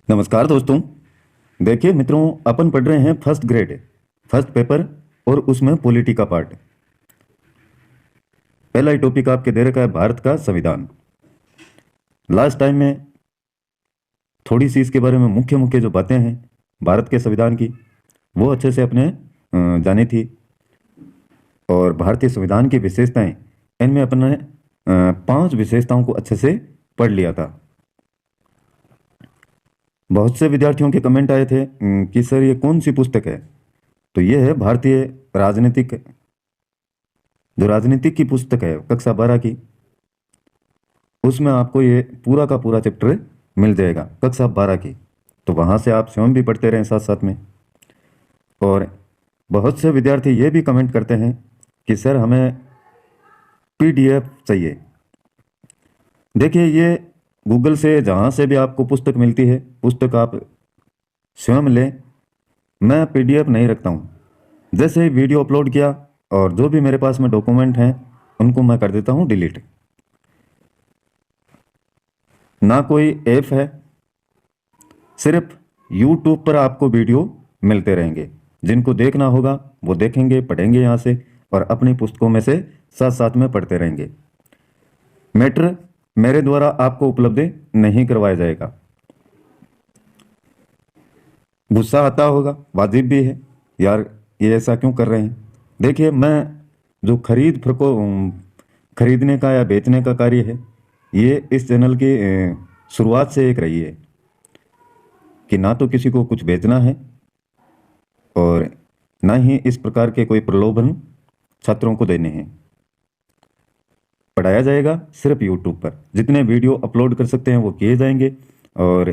नमस्कार दोस्तों। देखिए मित्रों, अपन पढ़ रहे हैं फर्स्ट ग्रेड फर्स्ट पेपर और उसमें पॉलिटी का पार्ट। पहला ही टॉपिक आपके दे रखा है भारत का संविधान। लास्ट टाइम में थोड़ी सी इसके बारे में मुख्य मुख्य जो बातें हैं भारत के संविधान की वो अच्छे से अपने जानी थी। और भारतीय संविधान की विशेषताएं, इनमें अपन ने 5 विशेषताओं को अच्छे से पढ़ लिया था। बहुत से विद्यार्थियों के कमेंट आए थे कि सर ये कौन सी पुस्तक है। तो ये है भारतीय राजनीतिक जो राजनीतिक की पुस्तक है कक्षा 12 की। उसमें आपको ये पूरा का पूरा चैप्टर मिल जाएगा कक्षा 12 की। तो वहाँ से आप स्वयं भी पढ़ते रहें साथ साथ में। और बहुत से विद्यार्थी ये भी कमेंट करते हैं कि सर हमें पीडीएफ चाहिए। देखिए, ये गूगल से जहाँ से भी आपको पुस्तक मिलती है, पुस्तक आप स्वयं लें। मैं पीडीएफ नहीं रखता हूँ। जैसे ही वीडियो अपलोड किया और जो भी मेरे पास में डॉक्यूमेंट हैं उनको मैं कर देता हूँ डिलीट। ना कोई ऐप है, सिर्फ यूट्यूब पर आपको वीडियो मिलते रहेंगे। जिनको देखना होगा वो देखेंगे, पढ़ेंगे यहाँ से और अपनी पुस्तकों में से साथ साथ में पढ़ते रहेंगे। मैटर मेरे द्वारा आपको उपलब्ध नहीं करवाया जाएगा। गुस्सा आता होगा, वाजिब भी है, यार ये ऐसा क्यों कर रहे हैं। देखिए, मैं जो खरीदने का या बेचने का कार्य है, ये इस चैनल की शुरुआत से एक रही है कि ना तो किसी को कुछ बेचना है और ना ही इस प्रकार के कोई प्रलोभन छात्रों को देने हैं। पढ़ाया जाएगा सिर्फ यूट्यूब पर। जितने वीडियो अपलोड कर सकते हैं वो किए जाएंगे। और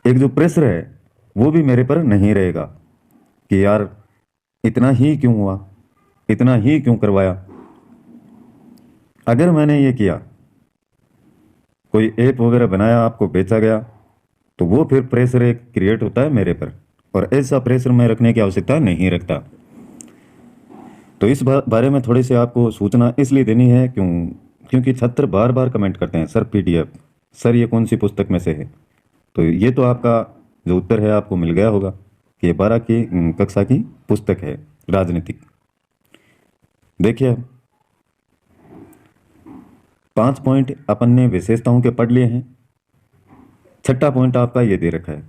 एक जो प्रेशर है वो भी मेरे पर नहीं रहेगा कि यार इतना ही क्यों हुआ, इतना ही क्यों करवाया। अगर मैंने ये किया, कोई ऐप वगैरह बनाया, आपको बेचा गया, तो वो फिर प्रेशर एक क्रिएट होता है मेरे पर। और ऐसा प्रेशर मैं रखने की आवश्यकता नहीं रखता। तो इस बारे में थोड़ी सी आपको सूचना इसलिए देनी है क्योंकि छात्र बार बार कमेंट करते हैं, सर पीडीएफ, सर ये कौन सी पुस्तक में से है। तो ये तो आपका जो उत्तर है आपको मिल गया होगा कि 12 की कक्षा की पुस्तक है राजनीतिक। देखिए, 5 पॉइंट अपन ने विशेषताओं के पढ़ लिए हैं। छठा पॉइंट आपका ये दे रखा है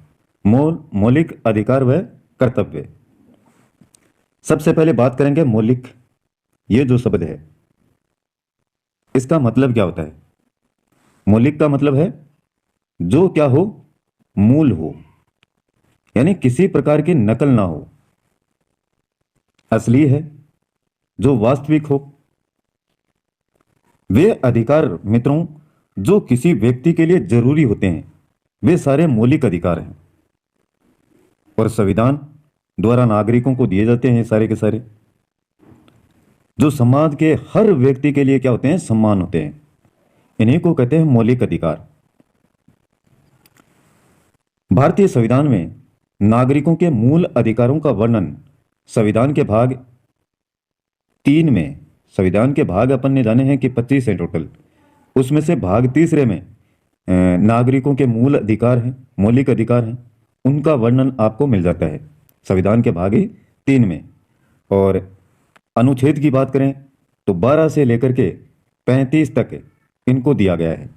मौलिक अधिकार व कर्तव्य। सबसे पहले बात करेंगे मौलिक। ये जो शब्द है इसका मतलब क्या होता है। मौलिक का मतलब है जो क्या हो, मूल हो, यानी किसी प्रकार की नकल ना हो, असली है, जो वास्तविक हो। वे अधिकार मित्रों जो किसी व्यक्ति के लिए जरूरी होते हैं वे सारे मौलिक अधिकार हैं और संविधान द्वारा नागरिकों को दिए जाते हैं सारे के सारे, जो समाज के हर व्यक्ति के लिए क्या होते हैं, सम्मान होते हैं। इन्हीं को कहते हैं मौलिक अधिकार। भारतीय संविधान में नागरिकों के मूल अधिकारों का वर्णन संविधान के भाग 3 में, संविधान के भाग अपन ने जाने हैं कि 25 हैं टोटल, उसमें से भाग तीसरे में नागरिकों के मूल अधिकार हैं, मौलिक अधिकार हैं, उनका वर्णन आपको मिल जाता है संविधान के भाग 3 में। और अनुच्छेद की बात करें तो 12 से लेकर के 35 तक इनको दिया गया है।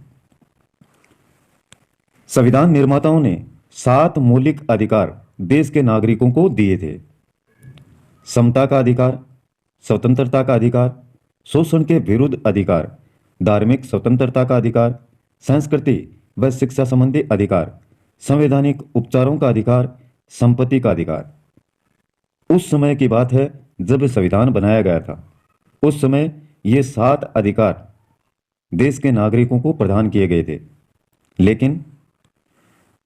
संविधान निर्माताओं ने 7 मौलिक अधिकार देश के नागरिकों को दिए थे। समता का अधिकार, स्वतंत्रता का अधिकार, शोषण के विरुद्ध अधिकार, धार्मिक स्वतंत्रता का अधिकार, संस्कृति व शिक्षा संबंधी अधिकार, संवैधानिक उपचारों का अधिकार, संपत्ति का अधिकार। उस समय की बात है जब संविधान बनाया गया था। उस समय ये 7 अधिकार देश के नागरिकों को प्रदान किए गए थे। लेकिन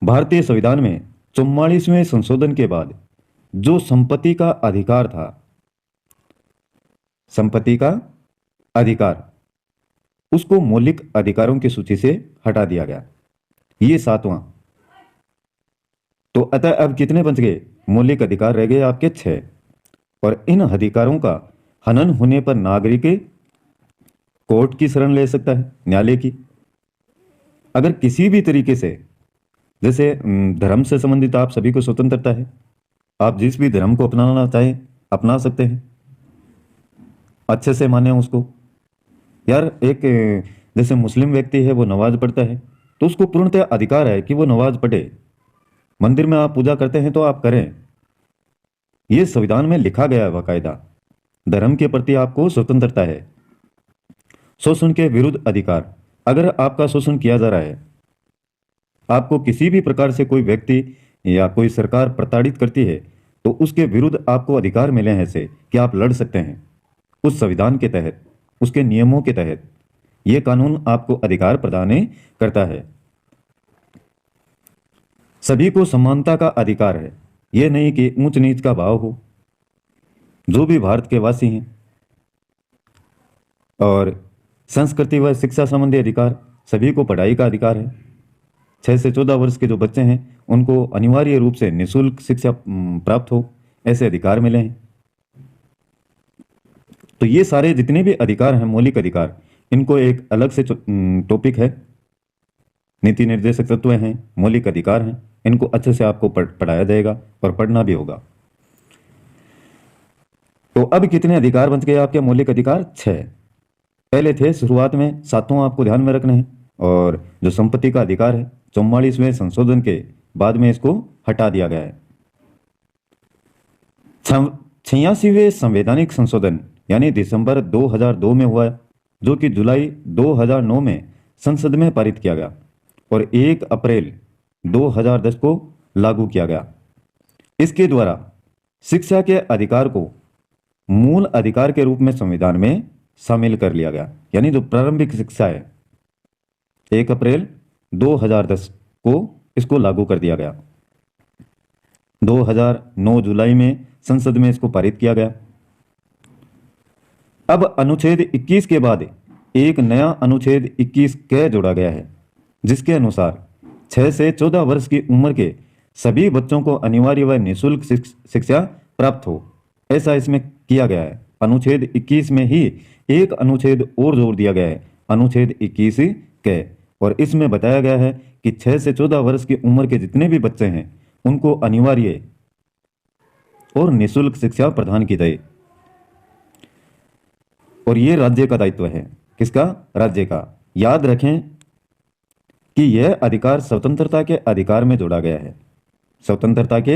भारतीय संविधान में 44वें संशोधन के बाद जो संपत्ति का अधिकार था, संपत्ति का अधिकार, उसको मौलिक अधिकारों की सूची से हटा दिया गया। ये 7वां। तो अतः अब कितने बच गए, मौलिक अधिकार रह गए आपके 6। और इन अधिकारों का हनन होने पर नागरिक कोर्ट की शरण ले सकता है, न्यायालय की। अगर किसी भी तरीके से जैसे धर्म से संबंधित आप सभी को स्वतंत्रता है, आप जिस भी धर्म को अपनाना चाहें अपना सकते हैं, अच्छे से माने उसको। यार एक जैसे मुस्लिम व्यक्ति है वो नमाज पढ़ता है तो उसको पूर्णतः अधिकार है कि वो नमाज पढ़े। मंदिर में आप पूजा करते हैं तो आप करें, ये संविधान में लिखा गया है बाकायदा। धर्म के प्रति आपको स्वतंत्रता है। शोषण के विरुद्ध अधिकार, अगर आपका शोषण किया जा रहा है, आपको किसी भी प्रकार से कोई व्यक्ति या कोई सरकार प्रताड़ित करती है तो उसके विरुद्ध आपको अधिकार मिले हैं ऐसे कि आप लड़ सकते हैं उस संविधान के तहत, उसके नियमों के तहत। यह कानून आपको अधिकार प्रदान करता है। सभी को समानता का अधिकार है, यह नहीं कि ऊंच नीच का भाव हो। जो भी भारत के वासी हैं, और संस्कृति व शिक्षा संबंधी अधिकार, सभी को पढ़ाई का अधिकार है। 6 से 14 वर्ष के जो बच्चे हैं उनको अनिवार्य रूप से निःशुल्क शिक्षा प्राप्त हो, ऐसे अधिकार मिले हैं। तो ये सारे जितने भी अधिकार हैं, मौलिक अधिकार, इनको एक अलग से टॉपिक है। नीति निर्देशक तत्व हैं, मौलिक अधिकार हैं, इनको अच्छे से आपको पढ़ाया जाएगा और पढ़ना भी होगा। तो अब कितने अधिकार बच गए आपके मौलिक अधिकार? 6। पहले थे शुरुआत में, 7वां आपको ध्यान में रखना है। और जो संपत्ति का अधिकार है, 44वें संशोधन के बाद में इसको हटा दिया गया है। 86वें संवैधानिक संशोधन यानी दिसंबर 2002 में हुआ है, जो कि जुलाई 2009 में संसद में पारित किया गया और 1 अप्रैल 2010 को लागू किया गया। इसके द्वारा शिक्षा के अधिकार को मूल अधिकार के रूप में संविधान में शामिल कर लिया गया। यानी जो प्रारंभिक शिक्षा है, 1 अप्रैल 2010 को इसको लागू कर दिया गया। 2009 जुलाई में संसद में इसको पारित किया गया। अब अनुच्छेद 21 के बाद एक नया अनुच्छेद 21 क जोड़ा गया है, जिसके अनुसार 6 से 14 वर्ष की उम्र के सभी बच्चों को अनिवार्य व निःशुल्क शिक्षा प्राप्त हो, ऐसा इसमें किया गया है। अनुच्छेद 21 में ही एक अनुच्छेद और जोड़ दिया गया है, अनुच्छेद 21 क, और इसमें बताया गया है कि 6 से 14 वर्ष की उम्र के जितने भी बच्चे हैं उनको अनिवार्य और निःशुल्क शिक्षा प्रदान की जाए। और ये राज्य का दायित्व है। किसका? राज्य का। याद रखें कि यह अधिकार स्वतंत्रता के अधिकार में जोड़ा गया है। स्वतंत्रता के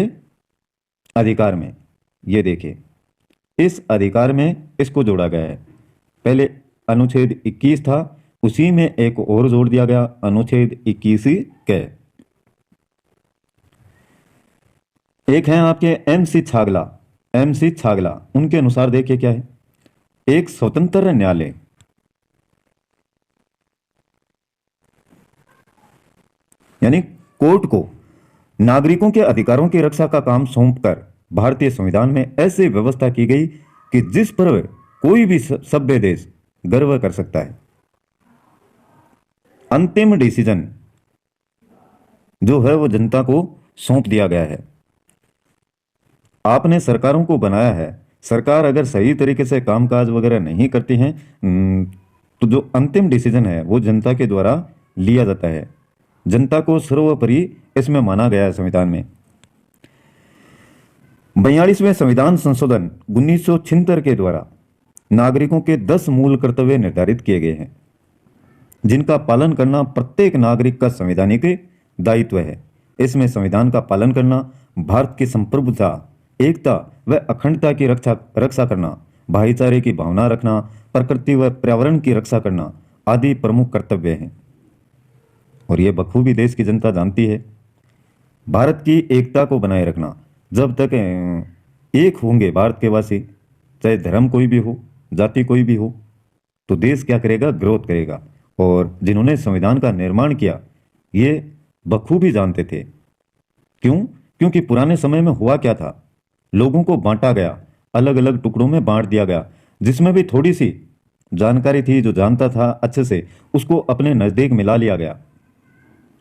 अधिकार में, ये देखिए, इस अधिकार में इसको जोड़ा गया है। पहले अनुच्छेद 21 था, उसी में एक और जोड़ दिया गया, अनुच्छेद 21 क। एक है आपके MC छागला, उनके अनुसार देखिए क्या है, एक स्वतंत्र न्यायालय यानी कोर्ट को नागरिकों के अधिकारों की रक्षा का काम सौंपकर भारतीय संविधान में ऐसी व्यवस्था की गई कि जिस पर कोई भी सभ्य देश गर्व कर सकता है। अंतिम डिसीजन जो है वो जनता को सौंप दिया गया है। आपने सरकारों को बनाया है, सरकार अगर सही तरीके से कामकाज वगैरह नहीं करती हैं तो जो अंतिम डिसीजन है वो जनता के द्वारा लिया जाता है। जनता को सर्वोपरि इसमें माना गया है संविधान में। 42वें संविधान संशोधन 1976 के द्वारा नागरिकों के 10 मूल कर्तव्य निर्धारित किए गए हैं, जिनका पालन करना प्रत्येक नागरिक का संवैधानिक दायित्व है। इसमें संविधान का पालन करना, भारत की संप्रभुता, एकता व अखंडता की रक्षा करना, भाईचारे की भावना रखना, प्रकृति व पर्यावरण की रक्षा करना आदि प्रमुख कर्तव्य हैं। और ये बखूबी देश की जनता जानती है। भारत की एकता को बनाए रखना, जब तक एक होंगे भारत के वासी, चाहे धर्म कोई भी हो, जाति कोई भी हो, तो देश क्या करेगा? ग्रोथ करेगा। और जिन्होंने संविधान का निर्माण किया ये बखूबी जानते थे। क्यों? क्योंकि पुराने समय में हुआ क्या था, लोगों को बांटा गया, अलग अलग टुकड़ों में बांट दिया गया। जिसमें भी थोड़ी सी जानकारी थी, जो जानता था अच्छे से, उसको अपने नज़दीक मिला लिया गया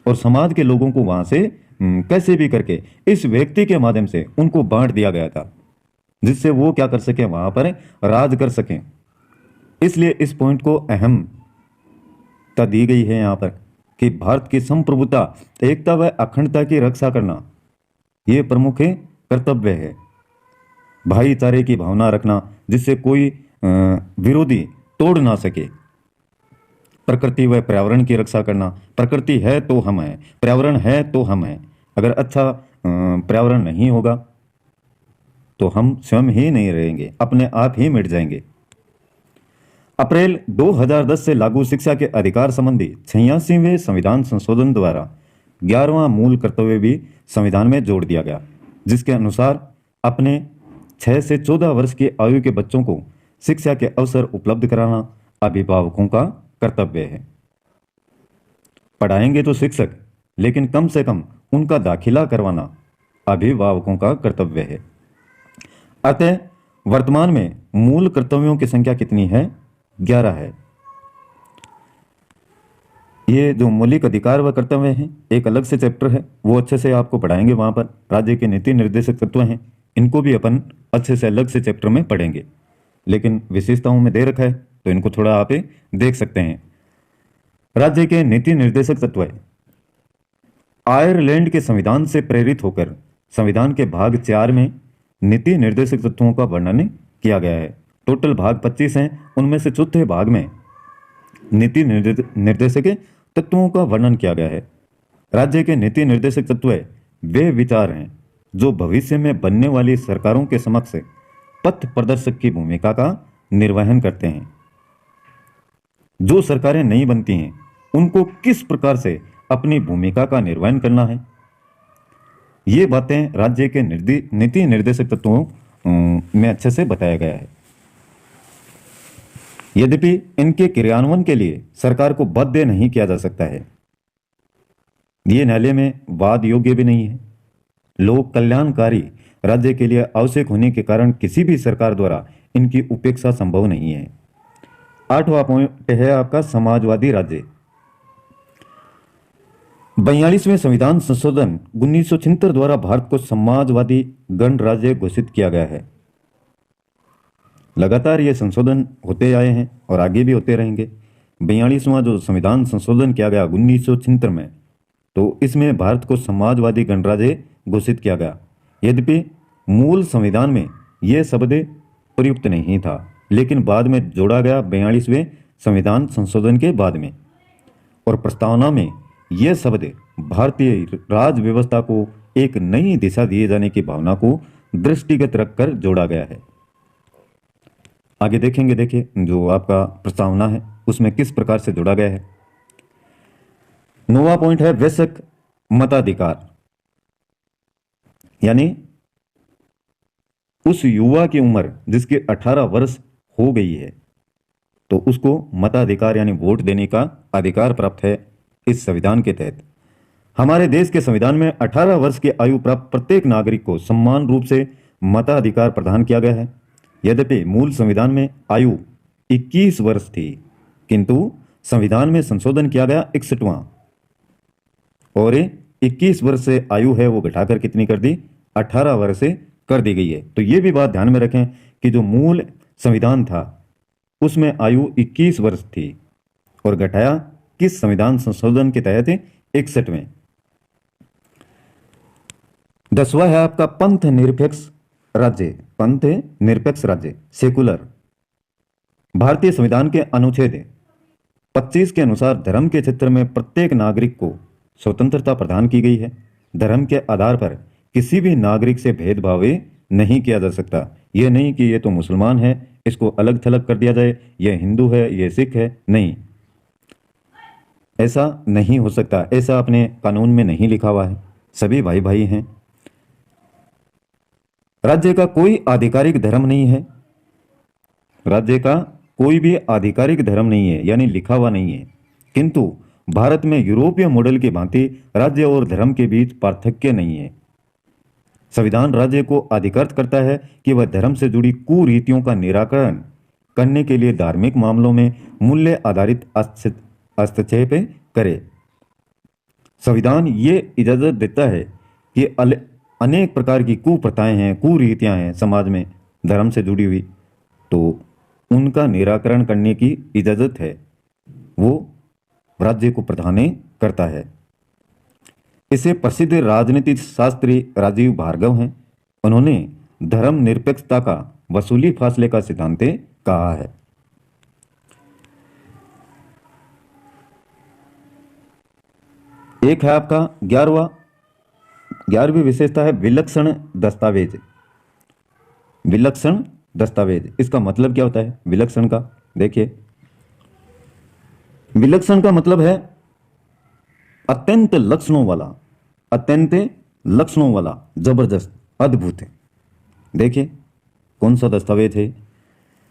और समाज के लोगों को वहां से कैसे भी करके इस व्यक्ति के माध्यम से उनको बांट दिया गया था, जिससे वो क्या कर सके, वहां पर राज कर सकें। इसलिए इस पॉइंट को अहमता दी गई है यहाँ पर कि भारत की संप्रभुता, एकता व अखंडता की रक्षा करना ये प्रमुख कर्तव्य है। भाईचारे की भावना रखना जिससे कोई विरोधी तोड़ ना सके। प्रकृति व पर्यावरण की रक्षा करना, प्रकृति है तो हम हैं, पर्यावरण है तो हम हैं। अगर अच्छा पर्यावरण नहीं होगा तो हम स्वयं ही नहीं रहेंगे, अपने आप ही मिट जाएंगे। अप्रैल 2010 से लागू शिक्षा के अधिकार संबंधी 86वें संविधान संशोधन द्वारा 11वां मूल कर्तव्य भी संविधान में जोड़ दिया गया, जिसके अनुसार अपने 6 से 14 वर्ष की आयु के बच्चों को शिक्षा के अवसर उपलब्ध कराना अभिभावकों का कर्तव्य है। पढ़ाएंगे तो शिक्षक, लेकिन कम से कम उनका दाखिला करवाना अभिभावकों का कर्तव्य है। अतः वर्तमान में मूल कर्तव्यों की संख्या कितनी है? 11 है। ये जो मौलिक अधिकार व कर्तव्य हैं, एक अलग से चैप्टर है, वो अच्छे से आपको पढ़ाएंगे। वहां पर राज्य के नीति निर्देशक तत्व हैं, इनको भी अपन अच्छे से अलग से चैप्टर में पढ़ेंगे, लेकिन विशेषताओं में दे रखा है तो इनको थोड़ा आप देख सकते हैं। राज्य के नीति निर्देशक तत्व आयरलैंड के संविधान से प्रेरित होकर संविधान के भाग 4 में नीति निर्देशक तत्वों का वर्णन किया गया है। टोटल भाग 25 हैं, उनमें से चौथे भाग में नीति निर्देशक तत्वों का वर्णन किया गया है। राज्य के नीति निर्देशक तत्व वे विचार हैं जो भविष्य में बनने वाली सरकारों के समक्ष पथ प्रदर्शक की भूमिका का निर्वहन करते हैं। जो सरकारें नहीं बनती हैं उनको किस प्रकार से अपनी भूमिका का निर्वहन करना है, ये बातें राज्य के नीति निर्देशक तत्वों में अच्छे से बताया गया है। यद्यपि इनके क्रियान्वयन के लिए सरकार को बाध्य नहीं किया जा सकता है। ये न्यायालय में वाद योग्य भी नहीं है। लोक कल्याणकारी राज्य के लिए आवश्यक होने के कारण किसी भी सरकार द्वारा इनकी उपेक्षा संभव नहीं है। 8वां पॉइंट है आपका समाजवादी राज्य। 42वें संविधान संशोधन 1976 द्वारा भारत को समाजवादी गणराज्य घोषित किया गया है। लगातार ये संशोधन होते आए हैं और आगे भी होते रहेंगे। 42वां जो संविधान संशोधन किया गया 1976 में, तो इसमें भारत को समाजवादी गणराज्य घोषित किया गया। यद्यपि मूल संविधान में यह शब्द प्रयुक्त नहीं था, लेकिन बाद में जोड़ा गया 42वें संविधान संशोधन के बाद में, और प्रस्तावना में यह शब्द भारतीय राज व्यवस्था को एक नई दिशा दिए जाने की भावना को दृष्टिगत रखकर जोड़ा गया है। आगे देखेंगे, देखिए जो आपका प्रस्तावना है उसमें किस प्रकार से जोड़ा गया है। 9वां पॉइंट है वयस्क मताधिकार, यानी उस युवा की उम्र जिसकी 18 वर्ष हो गई है तो उसको मताधिकार यानी वोट देने का अधिकार प्राप्त है इस संविधान के तहत। हमारे देश के संविधान में 18 वर्ष की आयु प्राप्त प्रत्येक नागरिक को समान रूप से मताधिकार प्रदान किया गया है। यद्यपि मूल संविधान में आयु 21 वर्ष थी, किंतु संविधान में संशोधन किया गया 61वां, और 21 वर्ष से आयु है वो घटाकर कितनी कर दी, 18 वर्ष से कर दी गई है। तो ये भी बात ध्यान में रखें कि जो मूल संविधान था उसमें आयु 21 वर्ष थी और घटाया किस संविधान संशोधन के तहत, 61वें। 10वां है आपका पंथ निरपेक्ष राज्य। पंथ निरपेक्ष राज्य, सेकुलर। भारतीय संविधान के अनुच्छेद 25 के अनुसार धर्म के क्षेत्र में प्रत्येक नागरिक को स्वतंत्रता प्रदान की गई है। धर्म के आधार पर किसी भी नागरिक से भेदभाव नहीं किया जा सकता। यह नहीं कि ये तो मुसलमान है इसको अलग थलग कर दिया जाए, यह हिंदू है यह सिख है, नहीं, ऐसा नहीं हो सकता। ऐसा अपने कानून में नहीं लिखा हुआ है। सभी भाई भाई हैं। राज्य का कोई आधिकारिक धर्म नहीं है। राज्य का कोई भी आधिकारिक धर्म नहीं है, यानी लिखा हुआ नहीं है। किंतु भारत में यूरोपीय मॉडल की भांति राज्य और धर्म के बीच पार्थक्य नहीं है। संविधान राज्य को अधिकृत करता है कि वह धर्म से जुड़ी कुरीतियों का निराकरण करने के लिए धार्मिक मामलों में मूल्य आधारित हस्तक्षेप करे। संविधान ये इजाजत देता है कि अनेक प्रकार की कुप्रथाएं हैं, कुरीतियां हैं समाज में धर्म से जुड़ी हुई, तो उनका निराकरण करने की इजाजत है, वो राज्य को प्रदान करता है। इसे प्रसिद्ध राजनीतिक शास्त्री राजीव भार्गव हैं। उन्होंने धर्मनिरपेक्षता का वसूली फासले का सिद्धांत कहा है। एक है आपका 11वीं विशेषता है विलक्षण दस्तावेज। विलक्षण दस्तावेज, इसका मतलब क्या होता है विलक्षण का? देखिए, विलक्षण का मतलब है अत्यंत लक्षणों वाला, अत्यंत लक्षणों वाला, जबरदस्त, अद्भुत। देखिए कौन सा दस्तावेज है?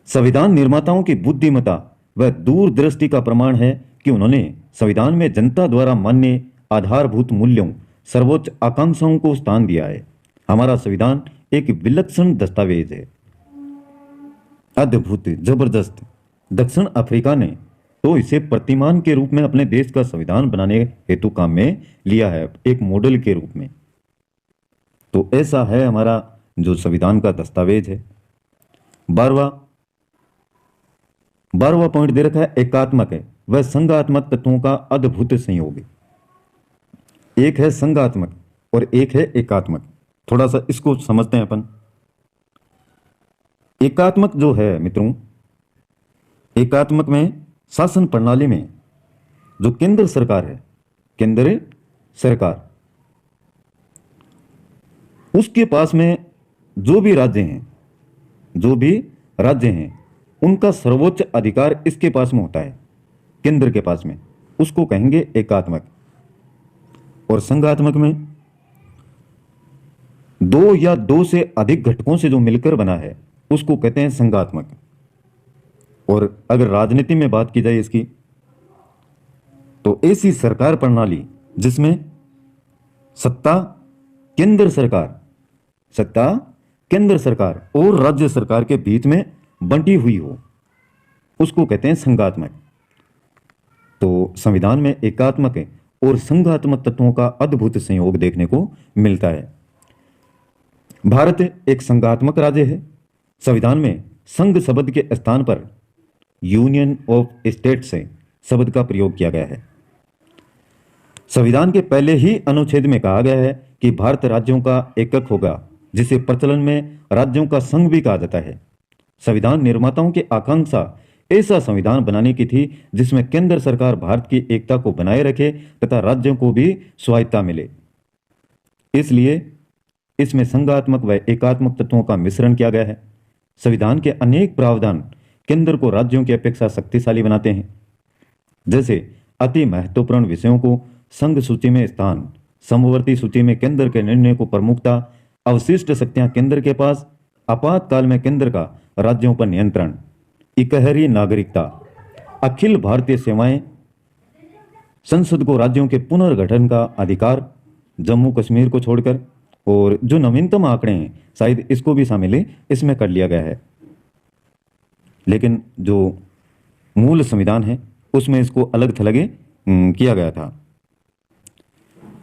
संविधान निर्माताओं की बुद्धिमत्ता व दूरदृष्टि का प्रमाण है कि उन्होंने संविधान में जनता द्वारा मान्य आधारभूत मूल्यों, सर्वोच्च आकांक्षाओं को स्थान दिया है। हमारा संविधान एक विलक्षण दस्तावेज है, अद्भुत, जबरदस्त। दक्षिण अफ्रीका ने तो इसे प्रतिमान के रूप में अपने देश का संविधान बनाने हेतु काम में लिया है, एक मॉडल के रूप में। तो ऐसा है हमारा जो संविधान का दस्तावेज है। 12वां पॉइंट दे रखा है एकात्मक है वह संघात्मक तत्वों का अद्भुत संयोग। एक है संघात्मक और एक है एकात्मक। थोड़ा सा इसको समझते हैं अपन। एकात्मक जो है मित्रों, एकात्मक में शासन प्रणाली में जो केंद्र सरकार है, केंद्र सरकार, उसके पास में जो भी राज्य हैं, उनका सर्वोच्च अधिकार इसके पास में होता है, केंद्र के पास में, उसको कहेंगे एकात्मक। और संघात्मक में दो या दो से अधिक घटकों से जो मिलकर बना है उसको कहते हैं संघात्मक। और अगर राजनीति में बात की जाए इसकी, तो ऐसी सरकार प्रणाली जिसमें सत्ता केंद्र सरकार और राज्य सरकार के बीच में बंटी हुई हो, उसको कहते हैं संघात्मक। तो संविधान में एकात्मक और संघात्मक तत्वों का अद्भुत संयोग देखने को मिलता है। भारत एक संघात्मक राज्य है। संविधान में संघ शब्द के स्थान पर यूनियन ऑफ स्टेट्स शब्द का प्रयोग किया गया है। संविधान के पहले ही अनुच्छेद में कहा गया है कि भारत राज्यों का एकक होगा, जिसे प्रचलन में राज्यों का संघ भी कहा जाता है। संविधान निर्माताओं की आकांक्षा ऐसा संविधान बनाने की थी जिसमें केंद्र सरकार भारत की एकता को बनाए रखे तथा राज्यों को भी स्वायत्ता मिले। इसलिए इसमें संघात्मक व एकात्मक तत्वों का मिश्रण किया गया है। संविधान के अनेक प्रावधान केंद्र को राज्यों की अपेक्षा शक्तिशाली बनाते हैं। जैसे अति महत्वपूर्ण विषयों को संघ सूची में स्थान, समवर्ती सूची में केंद्र के निर्णय को प्रमुखता, अवशिष्ट शक्तियां केंद्र के पास, आपातकाल में केंद्र का राज्यों पर नियंत्रण, इकहरी नागरिकता, अखिल भारतीय सेवाएं, संसद को राज्यों के पुनर्गठन का अधिकार, जम्मू कश्मीर को छोड़कर, और जो नवीनतम आंकड़े हैं शायद इसको भी शामिल इसमें कर लिया गया है। लेकिन जो मूल संविधान है उसमें इसको अलग थलग किया गया था।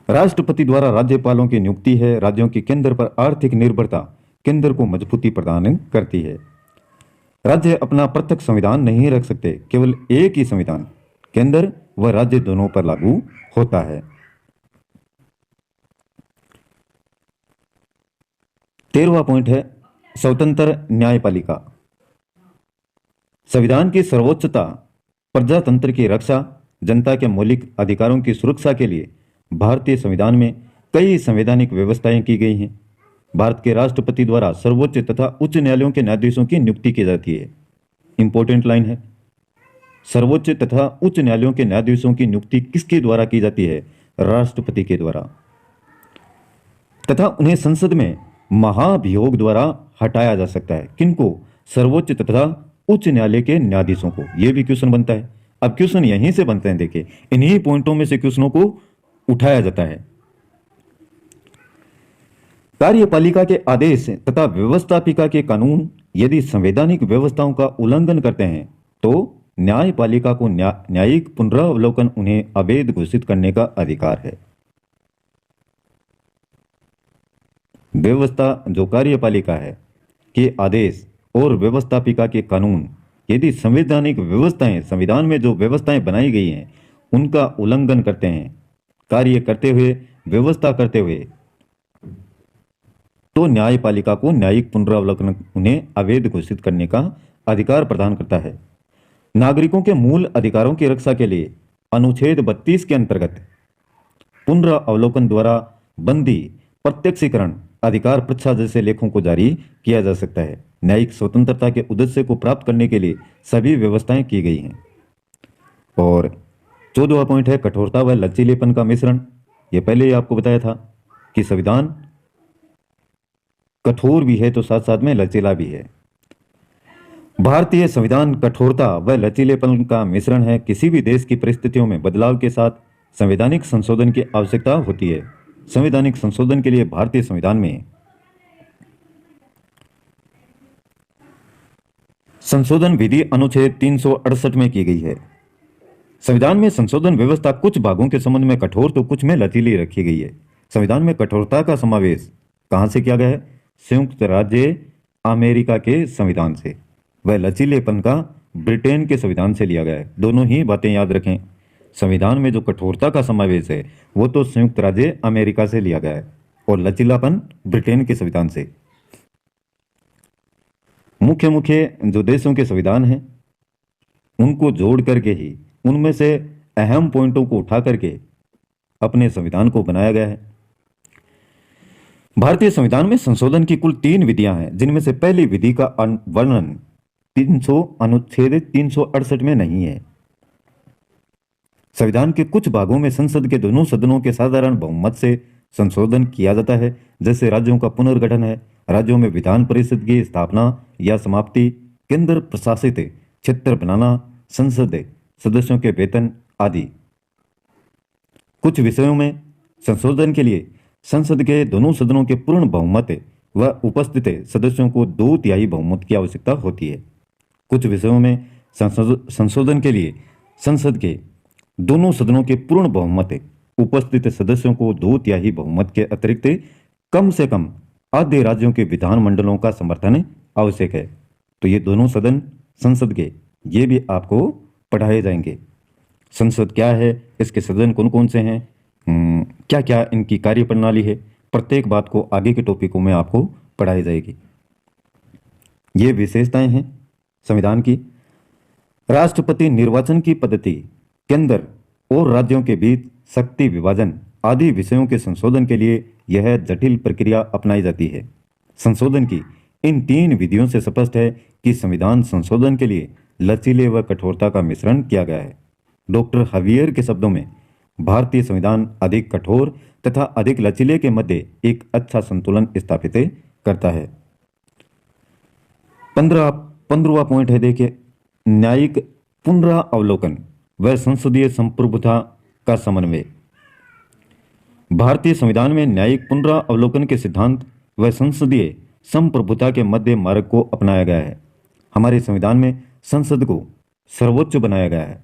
राष्ट्रपति द्वारा राज्यपालों की नियुक्ति है। राज्यों की केंद्र पर आर्थिक निर्भरता केंद्र को मजबूती प्रदान करती है। राज्य अपना पृथक संविधान नहीं रख सकते, केवल एक ही संविधान केंद्र व राज्य दोनों पर लागू होता है। 13वां पॉइंट है स्वतंत्र न्यायपालिका। संविधान की सर्वोच्चता, प्रजातंत्र की रक्षा, जनता के मौलिक अधिकारों की सुरक्षा के लिए भारतीय संविधान में कई संवैधानिक व्यवस्थाएं की गई हैं। भारत के राष्ट्रपति द्वारा सर्वोच्च तथा उच्च न्यायालयों के न्यायाधीशों की नियुक्ति की जाती है। इंपॉर्टेंट लाइन है, सर्वोच्च तथा उच्च न्यायालयों के न्यायाधीशों की नियुक्ति किसके द्वारा की जाती है? राष्ट्रपति के द्वारा। तथा उन्हें संसद में महाभियोग द्वारा हटाया जा सकता है। किनको? सर्वोच्च तथा उच्च न्यायालय के न्यायाधीशों को। यह भी क्वेश्चन बनता है। अब क्वेश्चन यहीं से बनते हैं, देखिए इन्हीं पॉइंटों में से क्वेश्चनों को उठाया जाता है। कार्यपालिका के आदेश तथा व्यवस्थापिका के कानून यदि संवैधानिक व्यवस्थाओं का उल्लंघन करते हैं तो न्यायपालिका को न्यायिक पुनरावलोकन उन्हें अवैध घोषित करने का अधिकार है। व्यवस्था जो कार्यपालिका है के आदेश और व्यवस्थापिका के कानून यदि संवैधानिक व्यवस्थाएं, संविधान में जो व्यवस्थाएं बनाई गई हैं उनका उल्लंघन करते हैं, कार्य करते हुए, व्यवस्था करते हुए, तो न्यायपालिका को न्यायिक पुनरावलोकन उन्हें अवैध घोषित करने का अधिकार प्रदान करता है। नागरिकों के मूल अधिकारों की रक्षा के लिए अनुच्छेद 32 के अंतर्गत पुनरावलोकन द्वारा बंदी प्रत्यक्षीकरण अधिकार परीक्षा जैसे लेखों को जारी किया जा सकता है। न्यायिक स्वतंत्रता के उद्देश्य को प्राप्त करने के लिए सभी व्यवस्थाएं की गई हैं। और 14वां पॉइंट है कठोरता व लचीलेपन का मिश्रण। ये पहले ही आपको बताया था कि संविधान कठोर भी है तो साथ साथ में लचीला भी है। भारतीय संविधान कठोरता व लचीलेपन का मिश्रण है। किसी भी देश की परिस्थितियों में बदलाव के साथ संवैधानिक संशोधन की आवश्यकता होती है। संवैधानिक संशोधन के लिए भारतीय संविधान में संशोधन विधि अनुच्छेद 368 में की गई है। संविधान में संशोधन व्यवस्था कुछ भागों के संबंध में कठोर तो कुछ में लचीली रखी गई है। संविधान में कठोरता का समावेश कहां से किया गया है? संयुक्त राज्य अमेरिका के संविधान से। वह लचीलेपन का ब्रिटेन के संविधान से लिया गया है। दोनों ही बातें याद रखें। संविधान में जो कठोरता का समावेश है वो तो संयुक्त राज्य अमेरिका से लिया गया है और लचीलापन ब्रिटेन के संविधान से। मुख्य मुख्य जो देशों के संविधान हैं उनको जोड़ करके ही उनमें से अहम पॉइंटों को उठा करके अपने संविधान को बनाया गया है। भारतीय संविधान में संशोधन की कुल 3 विधियां हैं, जिनमें से पहली विधि का वर्णन अनुच्छेद 368 में नहीं है। संविधान के कुछ भागों में संसद के दोनों सदनों के साधारण बहुमत से संशोधन किया जाता है, जैसे राज्यों का पुनर्गठन है, राज्यों में विधान परिषद की स्थापना या समाप्ति, केंद्र प्रशासित क्षेत्र बनाना, संसद सदस्यों के वेतन आदि। कुछ विषयों में संशोधन के लिए संसद के दोनों सदनों के पूर्ण बहुमत व उपस्थित सदस्यों को 2/3 बहुमत की आवश्यकता होती है। कुछ विषयों में संशोधन के लिए संसद के दोनों सदनों के पूर्ण बहुमत उपस्थित सदस्यों को 2/3 बहुमत के अतिरिक्त कम से कम आधे राज्यों के विधानमंडलों का समर्थन आवश्यक है। तो ये दोनों सदन संसद के ये भी आपको पढ़ाए जाएंगे। संसद क्या है, इसके सदन कौन कौन से हैं, क्या क्या इनकी कार्यप्रणाली है, प्रत्येक बात को आगे के टॉपिकों में आपको पढ़ाई जाएगी। ये विशेषताएं हैं संविधान की। राष्ट्रपति निर्वाचन की पद्धति, केंद्र और राज्यों के बीच शक्ति विभाजन आदि विषयों के संशोधन के लिए यह जटिल प्रक्रिया अपनाई जाती है। संशोधन की इन 3 विधियों से स्पष्ट है कि संविधान संशोधन के लिए लचीले व कठोरता का मिश्रण किया गया है। डॉक्टर हवियर के शब्दों में भारतीय संविधान अधिक कठोर तथा अधिक लचीले के मध्य एक अच्छा संतुलन स्थापित करता है। 15वां पॉइंट है, देखिए, न्यायिक पुनरावलोकन व संसदीय संप्रभुता का समन्वय। भारतीय संविधान में न्यायिक पुनरावलोकन के सिद्धांत व संसदीय संप्रभुता के मध्य मार्ग को अपनाया गया है। हमारे संविधान में संसद को सर्वोच्च बनाया गया है,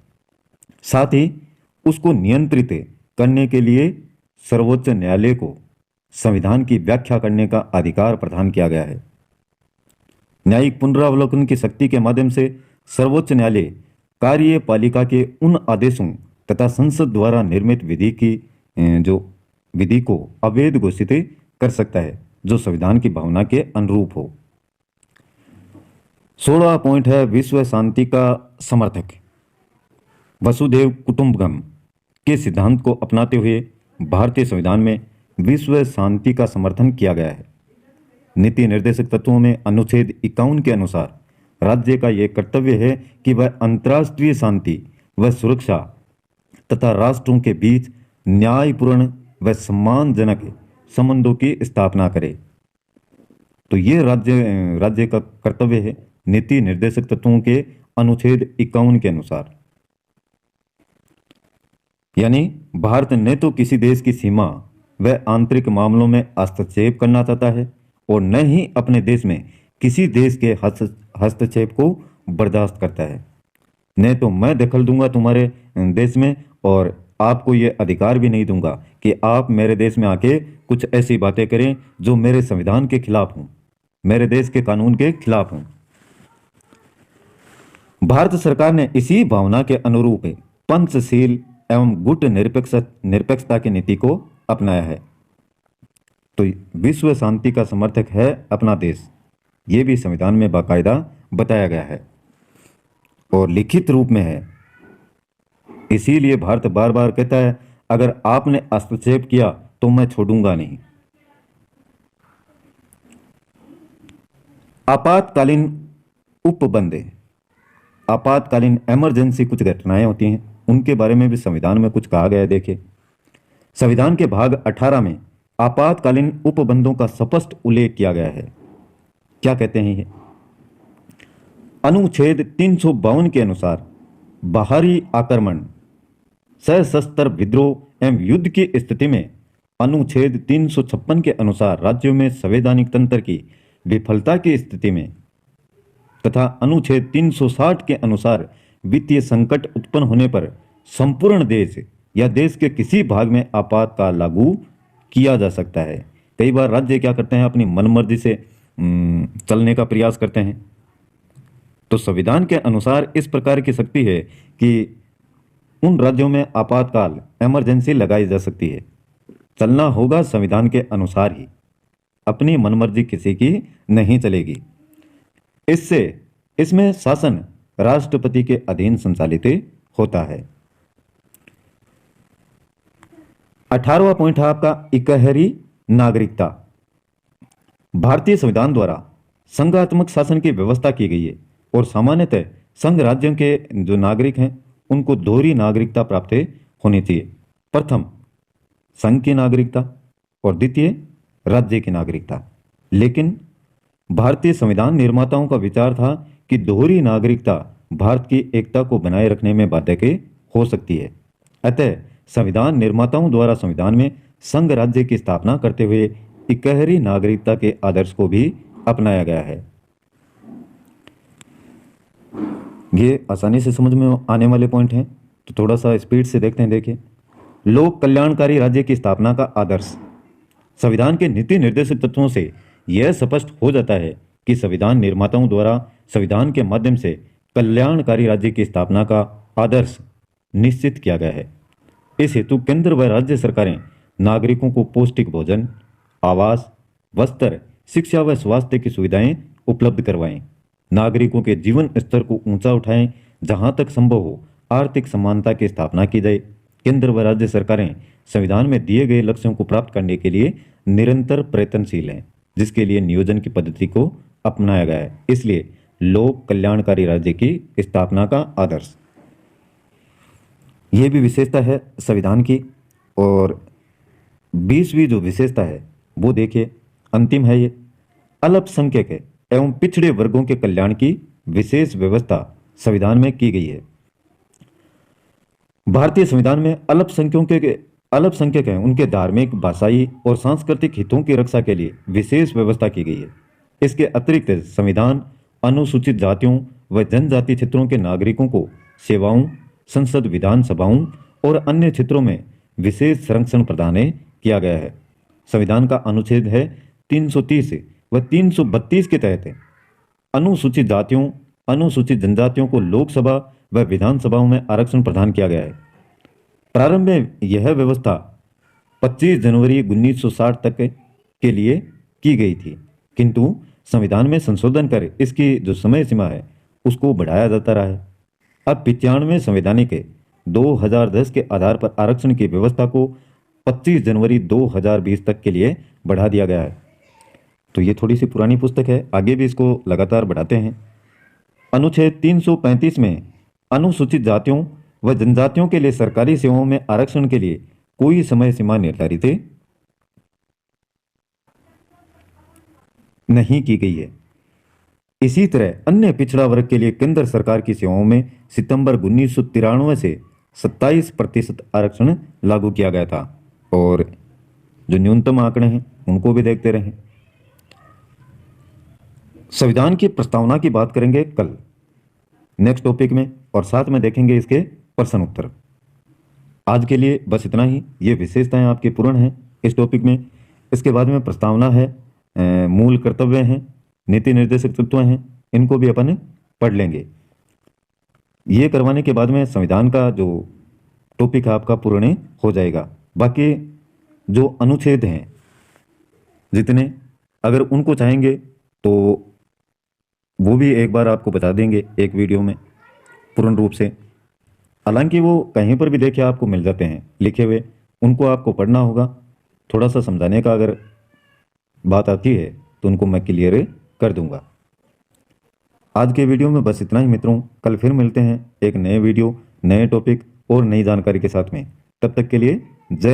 साथ ही उसको नियंत्रित करने के लिए सर्वोच्च न्यायालय को संविधान की व्याख्या करने का अधिकार प्रदान किया गया है। न्यायिक पुनरावलोकन की शक्ति के माध्यम से सर्वोच्च न्यायालय कार्यपालिका के उन आदेशों तथा संसद द्वारा निर्मित विधि को अवैध घोषित कर सकता है जो संविधान की भावना के अनुरूप हो। 16वां पॉइंट है विश्व शांति का समर्थक। वसुधैव कुटुंबकम के सिद्धांत को अपनाते हुए भारतीय संविधान में विश्व शांति का समर्थन किया गया है। नीति निर्देशक तत्वों में अनुच्छेद 51 के अनुसार राज्य का यह कर्तव्य है कि वह अंतर्राष्ट्रीय शांति व सुरक्षा तथा राष्ट्रों के बीच न्यायपूर्ण व सम्मानजनक संबंधों की स्थापना करे। तो ये राज्य का कर्तव्य है नीति निर्देशक तत्वों के अनुच्छेद 51 के अनुसार। यानी भारत न तो किसी देश की सीमा व आंतरिक मामलों में हस्तक्षेप करना चाहता है और न ही अपने देश में किसी देश के हस्तक्षेप को बर्दाश्त करता है। न तो मैं दखल दूंगा तुम्हारे देश में और आपको ये अधिकार भी नहीं दूंगा कि आप मेरे देश में आके कुछ ऐसी बातें करें जो मेरे संविधान के खिलाफ हों, मेरे देश के कानून के खिलाफ हों। भारत सरकार ने इसी भावना के अनुरूप पंचशील एवं गुट निरपेक्षता की नीति को अपनाया है। तो विश्व शांति का समर्थक है अपना देश, ये भी संविधान में बाकायदा बताया गया है और लिखित रूप में है। इसीलिए भारत बार बार कहता है अगर आपने हस्तक्षेप किया तो मैं छोड़ूंगा नहीं। आपातकालीन उपबंध, आपातकालीन इमरजेंसी कुछ घटनाएं होती हैं, उनके बारे में भी संविधान में कुछ कहा गया है। देखिए, संविधान के भाग 18 में आपातकालीन उपबंधों का स्पष्ट उल्लेख किया गया है। क्या कहते हैं ये? अनुच्छेद 352 के अनुसार बाहरी आक्रमण, सशस्त्र विद्रोह एवं युद्ध की स्थिति में अनुच्छेद 356 के अनुसार राज्यों में संवैधानिक तंत्र की विफलता की स्थिति में तथा अनुच्छेद 360 के अनुसार वित्तीय संकट उत्पन्न होने पर संपूर्ण देश या देश के किसी भाग में आपातकाल लागू किया जा सकता है। कई बार राज्य क्या करते हैं, अपनी मनमर्जी से चलने का प्रयास करते हैं। तो संविधान के अनुसार इस प्रकार की शक्ति है कि उन राज्यों में आपातकाल इमरजेंसी लगाई जा सकती है। चलना होगा संविधान के अनुसार ही, अपनी मनमर्जी किसी की नहीं चलेगी। इसमें शासन राष्ट्रपति के अधीन संचालित होता है। 18वां पॉइंट है आपका इकहरी नागरिकता। भारतीय संविधान द्वारा संघात्मक शासन की व्यवस्था की गई है और सामान्यतः संघ राज्यों के जो नागरिक हैं उनको दोहरी नागरिकता प्राप्त होनी चाहिए। प्रथम संघ की नागरिकता और द्वितीय राज्य की नागरिकता। लेकिन भारतीय संविधान निर्माताओं का विचार था कि दोहरी नागरिकता भारत की एकता को बनाए रखने में बाधक हो सकती है। अतः संविधान निर्माताओं द्वारा संविधान में संघ राज्य की स्थापना करते हुए इकहरी नागरिकता के आदर्श को भी अपनाया गया है। ये आसानी से समझ में आने वाले पॉइंट हैं, तो थोड़ा सा स्पीड से देखते हैं। देखिए, लोक कल्याणकारी राज्य की स्थापना का आदर्श। संविधान के नीति निर्देशक तत्वों से यह स्पष्ट हो जाता है कि संविधान निर्माताओं द्वारा संविधान के माध्यम से कल्याणकारी राज्य की स्थापना का आदर्श निश्चित किया गया है। इस हेतु केंद्र व राज्य सरकारें नागरिकों को पौष्टिक भोजन, आवास, वस्त्र, शिक्षा व स्वास्थ्य की सुविधाएं उपलब्ध करवाएं, नागरिकों के जीवन स्तर को ऊंचा उठाएं, जहां तक संभव हो आर्थिक समानता की स्थापना की जाए। केंद्र व राज्य सरकारें संविधान में दिए गए लक्ष्यों को प्राप्त करने के लिए निरंतर प्रयत्नशील हैं, जिसके लिए नियोजन की पद्धति को अपनाया गया है। इसलिए लोक कल्याणकारी राज्य की स्थापना का आदर्श, यह भी विशेषता है संविधान की। और 20वीं जो विशेषता है वो देखिए, अंतिम है ये, अल्पसंख्यक एवं पिछड़े वर्गों के कल्याण की विशेष व्यवस्था संविधान में की गई है। भारतीय संविधान में अल्पसंख्यक हैं उनके धार्मिक, भाषाई और सांस्कृतिक हितों की रक्षा के लिए विशेष व्यवस्था की गई है। इसके अतिरिक्त संविधान अनुसूचित जातियों व जनजाति क्षेत्रों के नागरिकों को सेवाओं, संसद, विधानसभाओं और अन्य क्षेत्रों में विशेष संरक्षण प्रदान किया गया है। संविधान का अनुच्छेद है 330 व 332 के तहत अनुसूचित जातियों, अनुसूचित जनजातियों को लोकसभा व विधानसभाओं में आरक्षण प्रदान किया गया है। प्रारंभ में यह व्यवस्था 25 जनवरी 1960 तक के लिए की गई थी, किंतु संविधान में संशोधन कर इसकी जो समय सीमा है उसको बढ़ाया जाता रहा है। अब 95वें संवैधानिक 2010 के आधार पर आरक्षण की व्यवस्था को 25 जनवरी 2020 तक के लिए बढ़ा दिया गया है। तो ये थोड़ी सी पुरानी पुस्तक है, आगे भी इसको लगातार बढ़ाते हैं। अनुच्छेद 335 में अनुसूचित जातियों व जनजातियों के लिए सरकारी सेवाओं में आरक्षण के लिए कोई समय सीमा निर्धारित नहीं की गई है। इसी तरह अन्य पिछड़ा वर्ग के लिए केंद्र सरकार की सेवाओं में सितंबर 1993 से 27% आरक्षण लागू किया गया था। और जो न्यूनतम आंकड़े हैं उनको भी देखते रहें। संविधान की प्रस्तावना की बात करेंगे कल नेक्स्ट टॉपिक में, और साथ में देखेंगे इसके प्रश्न उत्तर। आज के लिए बस इतना ही। ये विशेषताएं आपकी पूर्ण हैं इस टॉपिक में। इसके बाद में प्रस्तावना है, मूल कर्तव्य हैं, नीति निर्देशक तत्व हैं, इनको भी अपन पढ़ लेंगे। ये करवाने के बाद में संविधान का जो टॉपिक आपका पूर्ण हो जाएगा। बाकी जो अनुच्छेद हैं जितने, अगर उनको चाहेंगे तो वो भी एक बार आपको बता देंगे एक वीडियो में पूर्ण रूप से। हालांकि वो कहीं पर भी देखिए आपको मिल जाते हैं लिखे हुए, उनको आपको पढ़ना होगा। थोड़ा सा समझाने का अगर बात आती है तो उनको मैं क्लियर कर दूंगा। आज के वीडियो में बस इतना ही मित्रों, कल फिर मिलते हैं एक नए वीडियो, नए टॉपिक और नई जानकारी के साथ में। तब तक के लिए जय